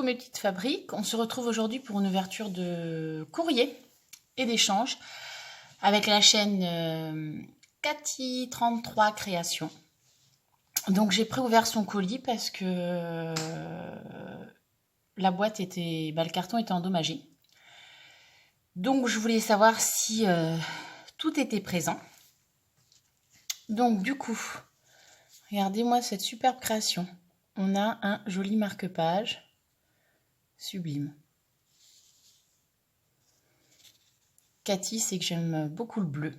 coucou mes petites fabriques. On se retrouve aujourd'hui pour une ouverture de courrier et d'échange avec la chaîne Cathy33 Création. Donc j'ai préouvert son colis parce que la boîte était, le carton était endommagé. Donc je voulais savoir si tout était présent. Donc du coup, regardez-moi cette superbe création. On a un joli marque-page. Sublime. Cathy, c'est que j'aime beaucoup le bleu.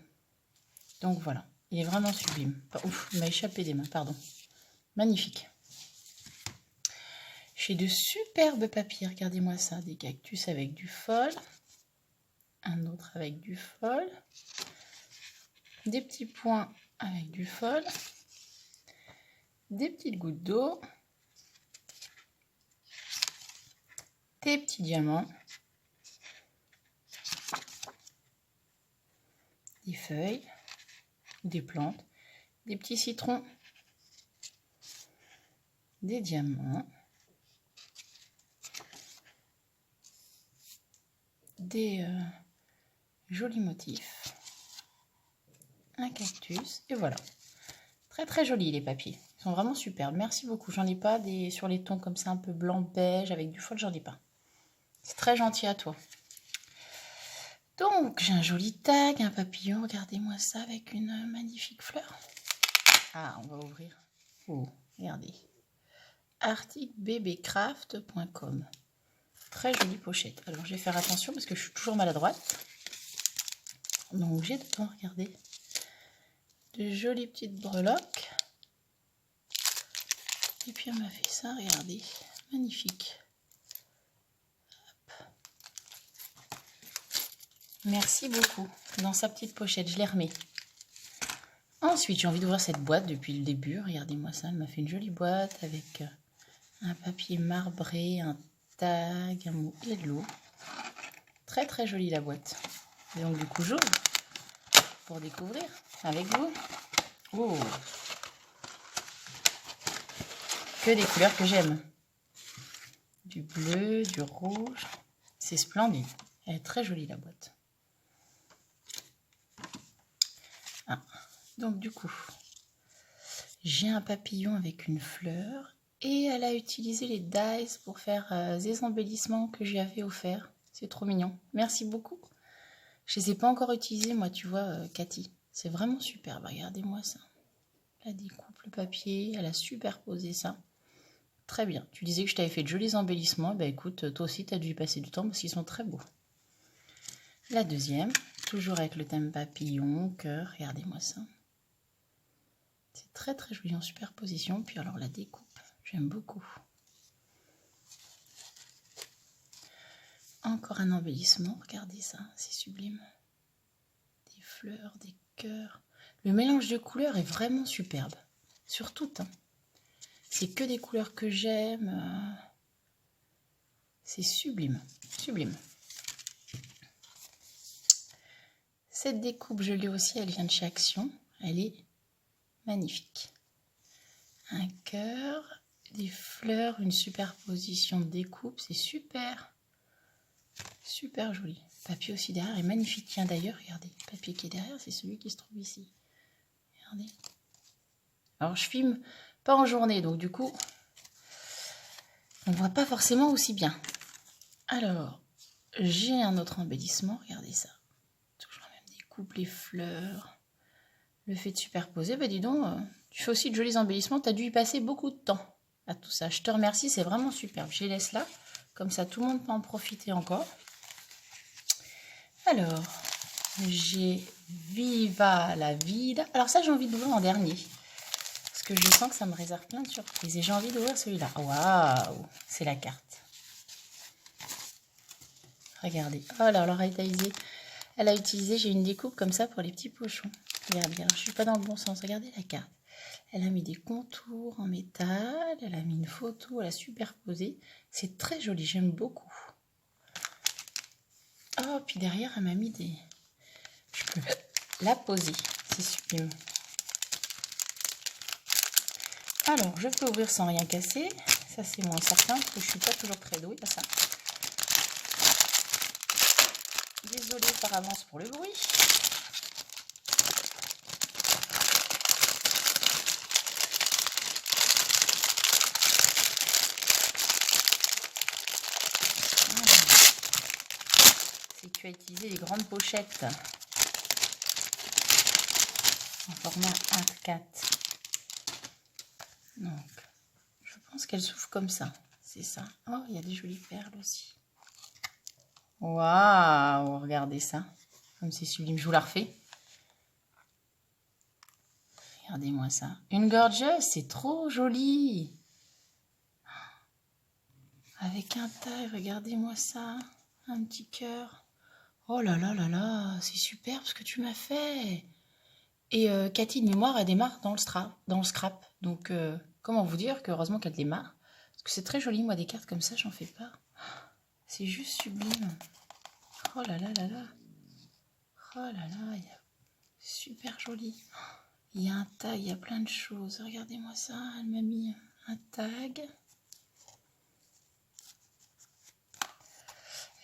Donc voilà, il est vraiment sublime. Ouf, il m'a échappé des mains, pardon. Magnifique. J'ai de superbes papiers, regardez-moi ça. Des cactus avec du fol. Un autre avec du fol. Des petits points avec du fol. Des petites gouttes d'eau. Des petits diamants. Des feuilles. Des plantes. Des petits citrons. Des diamants. Des jolis motifs. Un cactus. Et voilà. Très très jolis les papiers. Ils sont vraiment superbes. Merci beaucoup. J'en ai pas des sur les tons comme ça un peu blanc beige avec du fol. J'en ai pas. C'est très gentil à toi. Donc j'ai un joli tag, un papillon. Regardez-moi ça avec une magnifique fleur. Ah, on va ouvrir. Oh, regardez. articlebébécraft.com. Très jolie pochette. Alors je vais faire attention parce que je suis toujours maladroite. Donc j'ai dedans, regardez, de jolies petites breloques. Et puis elle m'a fait ça, regardez, magnifique. Hop. Merci beaucoup. Dans sa petite pochette, je l'ai remis. Ensuite, j'ai envie d'ouvrir cette boîte depuis le début. Regardez-moi ça, elle m'a fait une jolie boîte avec un papier marbré, un tag, un mot hello. Très très jolie la boîte. Et donc du coup, j'ouvre pour découvrir avec vous. Oh, que des couleurs que j'aime. Du bleu, du rouge. C'est splendide. Elle est très jolie la boîte. Ah, donc du coup, j'ai un papillon avec une fleur. Et elle a utilisé les dies pour faire des embellissements que j'avais offerts. C'est trop mignon. Merci beaucoup. Je ne les ai pas encore utilisés, moi, tu vois, Cathy. C'est vraiment superbe. Regardez-moi ça. Elle découpe le papier. Elle a superposé ça. Très bien. Tu disais que je t'avais fait de jolis embellissements. Ben écoute, toi aussi, tu as dû y passer du temps parce qu'ils sont très beaux. La deuxième, toujours avec le thème papillon, cœur. Regardez-moi ça. C'est très très joli en superposition. Puis alors la découpe, j'aime beaucoup. Encore un embellissement. Regardez ça, c'est sublime. Des fleurs, des cœurs. Le mélange de couleurs est vraiment superbe. Sur toutes. Hein. C'est que des couleurs que j'aime. C'est sublime. Sublime. Cette découpe, je l'ai aussi, elle vient de chez Action. Elle est magnifique. Un cœur, des fleurs, une superposition de découpe. C'est super. Super joli. Le papier aussi derrière est magnifique. Tiens d'ailleurs, regardez. Le papier qui est derrière, c'est celui qui se trouve ici. Regardez. Alors je filme pas en journée, donc du coup, on ne voit pas forcément aussi bien. Alors, j'ai un autre embellissement. Regardez ça. Toujours la même découpe, les fleurs. Le fait de superposer, bah dis donc, tu fais aussi de jolis embellissements. Tu as dû y passer beaucoup de temps à tout ça. Je te remercie, c'est vraiment superbe. Je les laisse là. Comme ça, tout le monde peut en profiter encore. Alors, j'ai Viva la Vida. Alors ça, j'ai envie d'ouvrir en dernier. Parce que je sens que ça me réserve plein de surprises. Et j'ai envie d'ouvrir celui-là. Waouh, c'est la carte. Regardez. Oh là, alors elle a utilisé, j'ai une découpe comme ça pour les petits pochons. Regardez, alors, je ne suis pas dans le bon sens. Regardez la carte. Elle a mis des contours en métal. Elle a mis une photo, elle a superposé. C'est très joli, j'aime beaucoup. Oh, puis derrière, elle m'a mis des... Je peux la poser, c'est sublime. Alors, je peux ouvrir sans rien casser. Ça, c'est moins certain parce que je suis pas toujours très douée à ça. Désolée par avance pour le bruit. Si tu as utilisé les grandes pochettes en format A4, donc je pense qu'elle s'ouvre comme ça. C'est ça. Oh, il y a des jolies perles aussi. Waouh, regardez ça. Comme c'est sublime. Je vous la refais. Regardez-moi ça. Une gorgeuse, c'est trop joli. Avec un taille, regardez-moi ça. Un petit cœur. Oh là là là là, c'est superbe ce que tu m'as fait. Et Cathy de mémoire, elle démarre dans le scrap. Donc, comment vous dire qu'heureusement qu'elle démarre. Parce que c'est très joli, moi, des cartes comme ça, j'en fais pas. C'est juste sublime. Oh là là là là. Oh là là, super joli. Il y a un tag, il y a plein de choses. Regardez-moi ça, elle m'a mis un tag.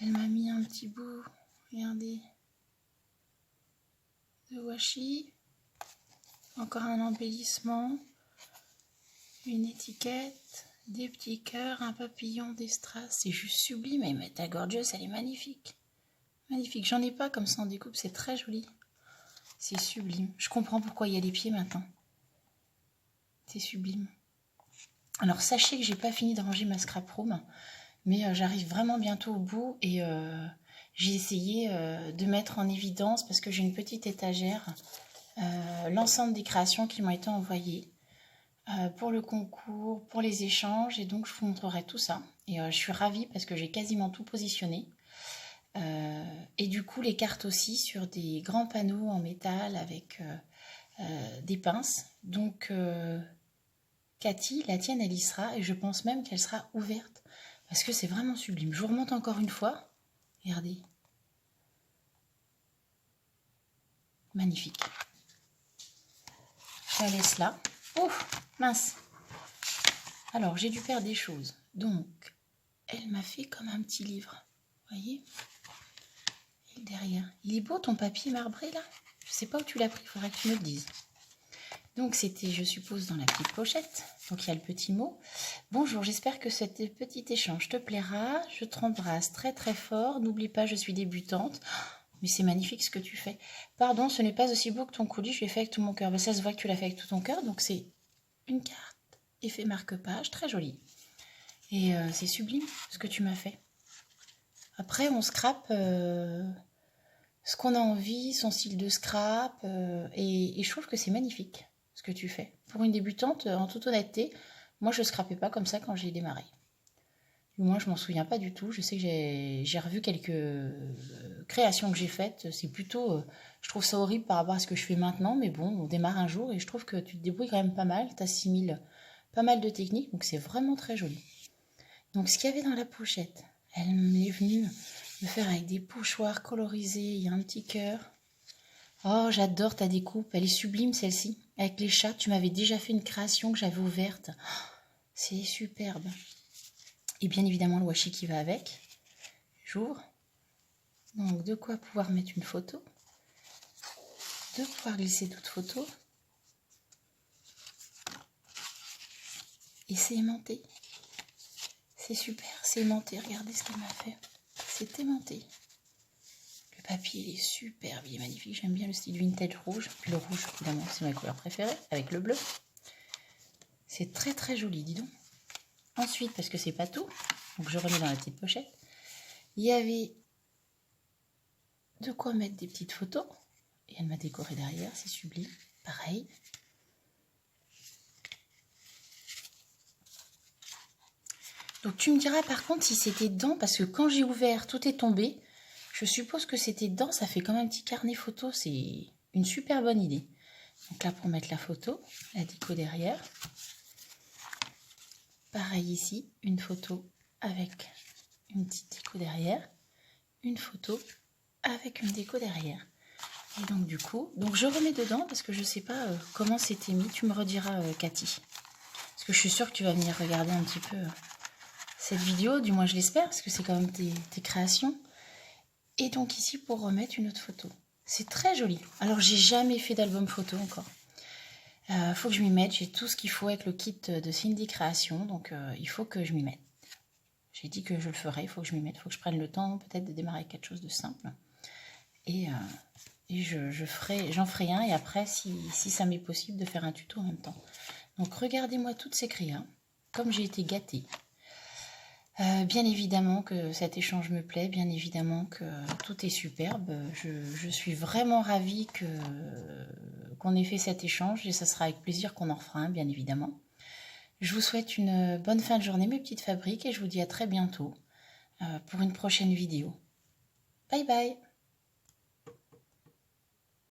Elle m'a mis un petit bout, regardez, de washi. Encore un embellissement. Une étiquette, des petits cœurs, un papillon, des strass. C'est juste sublime. Et ta gorgeous, elle est magnifique. Magnifique. J'en ai pas comme ça en découpe, c'est très joli. C'est sublime. Je comprends pourquoi il y a les pieds maintenant. C'est sublime. Alors sachez que j'ai pas fini de ranger ma scrap room, mais j'arrive vraiment bientôt au bout et j'ai essayé de mettre en évidence, parce que j'ai une petite étagère, l'ensemble des créations qui m'ont été envoyées pour le concours, pour les échanges, et donc je vous montrerai tout ça. Et je suis ravie parce que j'ai quasiment tout positionné. Et du coup les cartes aussi sur des grands panneaux en métal avec des pinces. Donc Cathy, la tienne, elle y sera, et je pense même qu'elle sera ouverte, parce que c'est vraiment sublime. Je vous remonte encore une fois. Regardez. Magnifique. Je la laisse là. Ouf, mince. Alors, j'ai dû perdre des choses. Donc, elle m'a fait comme un petit livre. Vous voyez? Et derrière. Il est beau ton papier marbré, là? Je sais pas où tu l'as pris, il faudrait que tu me le dises. Donc c'était, je suppose, dans la petite pochette. Donc il y a le petit mot. Bonjour, j'espère que cet petit échange te plaira. Je t'embrasse très très fort. N'oublie pas, je suis débutante. Mais c'est magnifique ce que tu fais. Pardon, ce n'est pas aussi beau que ton colis. Je l'ai fait avec tout mon cœur. Ben, ça se voit que tu l'as fait avec tout ton cœur. Donc c'est une carte effet marque-page, très jolie. Et c'est sublime ce que tu m'as fait. Après, on scrape ce qu'on a envie, son style de scrap. Et je trouve que c'est magnifique ce que tu fais. Pour une débutante, en toute honnêteté, moi je ne scrapais pas comme ça quand j'ai démarré. Du moins, je m'en souviens pas du tout. Je sais que j'ai revu quelques créations que j'ai faites. C'est plutôt, je trouve ça horrible par rapport à ce que je fais maintenant, mais bon, on démarre un jour et je trouve que tu te débrouilles quand même pas mal. Tu assimiles pas mal de techniques, donc c'est vraiment très joli. Donc ce qu'il y avait dans la pochette, elle m'est venue me faire avec des pochoirs colorisés. Il y a un petit cœur. Oh, j'adore ta découpe, elle est sublime celle-ci. Avec les chats, tu m'avais déjà fait une création que j'avais ouverte. Oh, c'est superbe. Et bien évidemment le washi qui va avec. J'ouvre. Donc de quoi pouvoir mettre une photo. De pouvoir glisser toute photo. Et c'est aimanté. C'est super, c'est aimanté. Regardez ce qu'il m'a fait. C'est aimanté. Le papier il est superbe, il est magnifique. J'aime bien le style vintage rouge. Puis le rouge, évidemment, c'est ma couleur préférée, avec le bleu. C'est très très joli, dis donc. Ensuite, parce que c'est pas tout, donc je remets dans la petite pochette, il y avait de quoi mettre des petites photos. Et elle m'a décoré derrière, c'est sublime. Pareil. Donc tu me diras par contre si c'était dedans, parce que quand j'ai ouvert, tout est tombé. Je suppose que c'était dedans, ça fait comme un petit carnet photo, c'est une super bonne idée. Donc là pour mettre la photo, la déco derrière. Pareil ici, une photo avec une petite déco derrière. Une photo avec une déco derrière. Et donc du coup, je remets dedans parce que je sais pas comment c'était mis. Tu me rediras Cathy. Parce que je suis sûre que tu vas venir regarder un petit peu cette vidéo, du moins je l'espère, parce que c'est quand même tes créations. Et donc ici pour remettre une autre photo. C'est très joli. Alors j'ai jamais fait d'album photo encore. Faut que je m'y mette, j'ai tout ce qu'il faut avec le kit de Cindy Création, donc il faut que je m'y mette. J'ai dit que je le ferai, il faut que je m'y mette, il faut que je prenne le temps peut-être de démarrer quelque chose de simple. Et j'en ferai un, et après, si ça m'est possible, de faire un tuto en même temps. Donc regardez-moi toutes ces créas, comme j'ai été gâtée. Bien évidemment que cet échange me plaît, bien évidemment que tout est superbe. Je suis vraiment ravie qu'on ait fait cet échange, et ça sera avec plaisir qu'on en refera un, bien évidemment. Je vous souhaite une bonne fin de journée, mes petites fabriques, et je vous dis à très bientôt pour une prochaine vidéo. Bye bye!